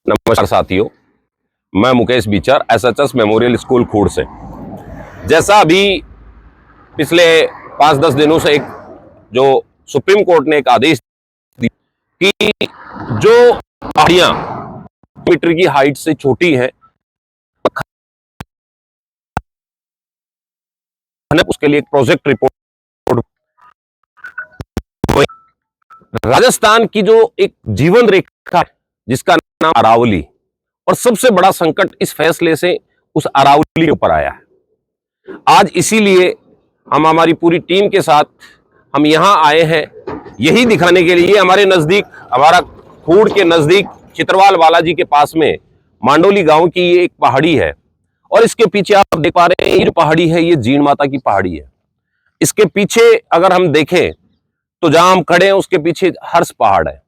नमस्कार साथियों, मैं Mukesh Beecher SHS memorial school खूड़ से। जैसा अभी पिछले 5-10 दिनों से एक जो सुप्रीम कोर्ट ने एक आदेश दिया कि जो पहाड़ियां मीटर की हाइट से छोटी हैं उसके लिए एक प्रोजेक्ट रिपोर्ट राजस्थान की जो एक जीवन रेखा जिसका नाम अरावली, और सबसे बड़ा संकट इस फैसले से उस अरावली के ऊपर आया है। आज इसीलिए हम हमारी पूरी टीम के साथ हम यहां आए हैं, यही दिखाने के लिए। हमारे नजदीक, हमारा खूड़ के नजदीक चित्रवाल बालाजी के पास में मांडोली गांव की ये एक पहाड़ी है, और इसके पीछे आप देख पा रहे हैं ये जो पहाड़ी है ये जीण माता की पहाड़ी है। इसके पीछे अगर हम देखें तो जहां हम खड़े हैं उसके पीछे हर्ष पहाड़ है।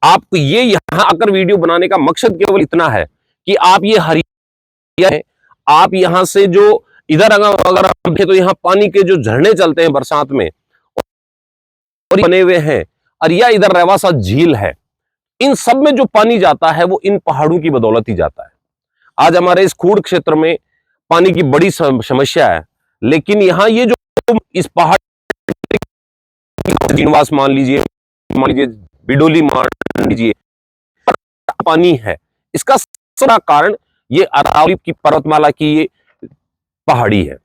आपको ये यहां आकर वीडियो बनाने का मकसद केवल इतना है कि आप ये हरिया है, आप यहां से जो इधर अगर हम देखें तो यहां पानी के जो झरने चलते हैं बरसात में और बने हुए हैं, और या इधर रेवासा झील है, इन सब में जो पानी जाता है वो इन पहाड़ों की बदौलत ही जाता है। आज हमारे इस खूड़ क्षेत्र में पानी की बड़ी समस्या है, लेकिन यहां ये जो इस पहाड़ जीणवास मान लीजिए बिडोली मान लीजिए, पानी है, इसका सारा कारण ये अरावली की पर्वतमाला की ये पहाड़ी है।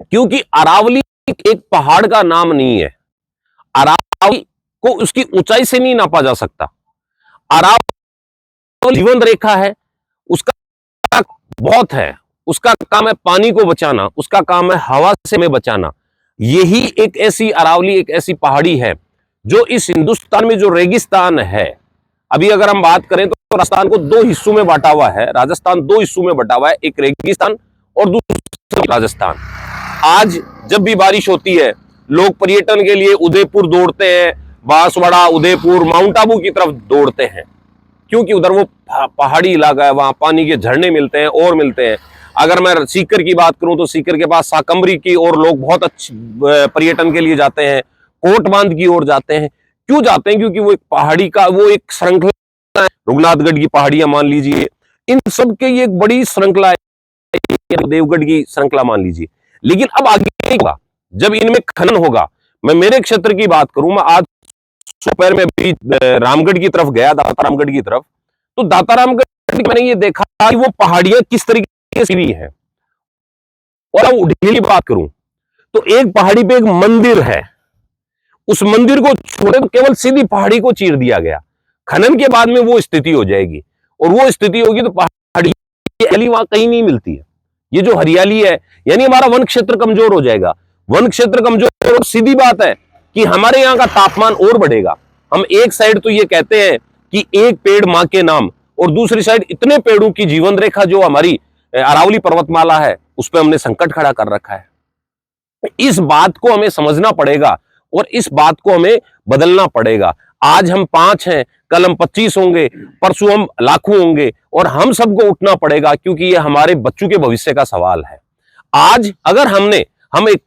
क्योंकि अरावली एक पहाड़ का नाम नहीं है, अरावली को उसकी ऊंचाई से नहीं नापा जा सकता। अरावली जीवन रेखा है, उसका बहुत है, उसका काम है पानी को बचाना, उसका काम है हवा से में बचाना। यही एक ऐसी अरावली, एक ऐसी पहाड़ी है जो इस हिंदुस्तान में जो रेगिस्तान है, अभी अगर हम बात करें तो राजस्थान को 2 हिस्सों में बांटा हुआ है। राजस्थान 2 हिस्सों में बटा हुआ है, एक रेगिस्तान और दूसरा राजस्थान। आज जब भी बारिश होती है लोग पर्यटन के लिए उदयपुर दौड़ते हैं, बांसवाड़ा, उदयपुर, माउंट आबू की तरफ दौड़ते हैं, क्योंकि उधर वो पहाड़ी इलाका है, वहां पानी के झरने मिलते हैं और मिलते हैं। अगर मैं सीकर की बात करूं तो सीकर के पास साकंबरी की और लोग बहुत अच्छे पर्यटन के लिए जाते हैं, कोट बांध की ओर जाते हैं। क्यों जाते हैं? क्योंकि वो एक पहाड़ी का वो एक श्रृंखला है। रघुनाथगढ़ की पहाड़ियां मान लीजिए, इन सब के ये एक बड़ी श्रृंखला है, देवगढ़ की श्रृंखला मान लीजिए। लेकिन अब आगे होगा जब इनमें खनन होगा। मैं मेरे क्षेत्र की बात करूं, मैं आज दोपहर में भी रामगढ़ की तरफ गया, दाता रामगढ़ की तरफ, तो दाता रामगढ़ मैंने ये देखा कि वो पहाड़ियां किस तरीके से भी है। और उड़ील की बात करूं तो एक पहाड़ी पे एक मंदिर है, उस मंदिर को छोड़े तो केवल सीधी पहाड़ी को चीर दिया गया। खनन के बाद में वो स्थिति हो जाएगी, और वो स्थिति होगी तो पहाड़ी हरियाली वहां कहीं नहीं मिलती है। ये जो हरियाली है, यानी हमारा वन क्षेत्र कमजोर हो जाएगा। वन क्षेत्र कमजोर हो, सीधी बात है कि हमारे यहाँ का तापमान और बढ़ेगा। हम एक साइड तो ये कहते हैं कि एक पेड़ मां के नाम, और दूसरी साइड इतने पेड़ों की जीवन रेखा जो हमारी अरावली पर्वतमाला है उस पर हमने संकट खड़ा कर रखा है। इस बात को हमें समझना पड़ेगा और इस बात को हमें बदलना पड़ेगा। आज हम 5 हैं, कल हम 25 होंगे, परसों हम लाखों होंगे, और हम सबको उठना पड़ेगा, क्योंकि ये हमारे बच्चों के भविष्य का सवाल है। आज अगर हम एक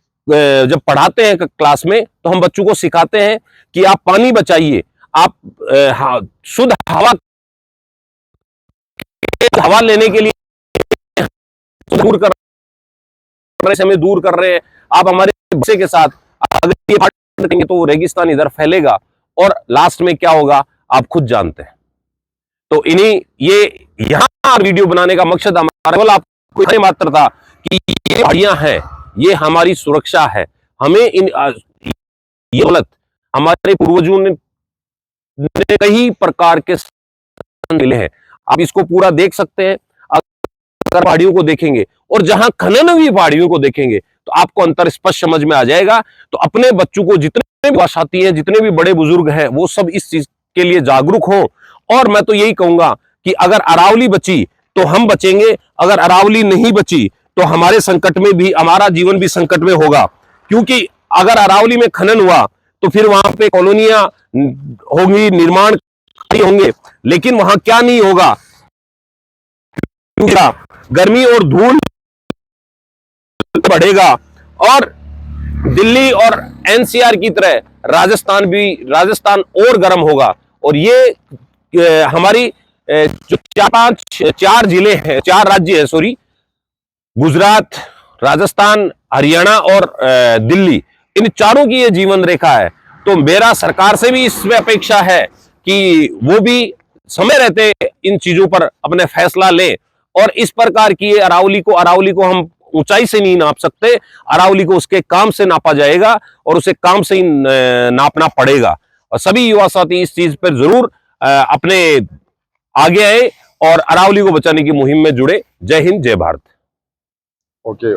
जब पढ़ाते हैं क्लास में तो हम बच्चों को सिखाते हैं कि आप पानी बचाइए, आप शुद्ध हवा लेने के लिए दूर कर रहे हैं आप हमारे बच्चे के साथ। अगर ये देंगे तो रेगिस्तान इधर फैलेगा, और लास्ट में क्या होगा आप खुद जानते हैं। तो इन्हीं ये यहां वीडियो बनाने का मकसद हमारा केवल आपको मात्र था कि ये पहाड़ियां हैं, ये हमारी सुरक्षा है। हमें ये गलत हमारे पूर्वजों ने कई प्रकार के मिले हैं। आप इसको पूरा देख सकते हैं अगर पहाड़ियों को देखेंगे, और जहां खनन हुई पहाड़ियों को देखेंगे तो आपको अंतर स्पष्ट समझ में आ जाएगा। तो अपने बच्चों को, जितने भी साथी हैं, जितने भी बड़े बुजुर्ग हैं, वो सब इस चीज के लिए जागरूक हों। और मैं तो यही कहूंगा कि अगर अरावली बची तो हम बचेंगे, अगर अरावली नहीं बची तो हमारे संकट में भी, हमारा जीवन भी संकट में होगा। क्योंकि अगर अरावली में खनन हुआ तो फिर वहां पे कॉलोनियां होंगी, निर्माण होंगे, लेकिन वहां क्या नहीं होगा, गर्मी और धूल बढ़ेगा, और दिल्ली और एनसीआर की तरह राजस्थान और गर्म होगा। और ये हमारी जो चार जिले हैं, 4 राज्य है, सॉरी, गुजरात, राजस्थान, हरियाणा और दिल्ली, इन चारों की ये जीवन रेखा है। तो मेरा सरकार से भी इसमें अपेक्षा है कि वो भी समय रहते इन चीजों पर अपने फैसला लें, और इस प्रकार की अरावली को हम ऊंचाई से नहीं नाप सकते, अरावली को उसके काम से नापा जाएगा और उसे काम से ही नापना पड़ेगा। और सभी युवा साथी इस चीज पर जरूर अपने आगे आए और अरावली को बचाने की मुहिम में जुड़े। जय हिंद, जय भारत। ओके।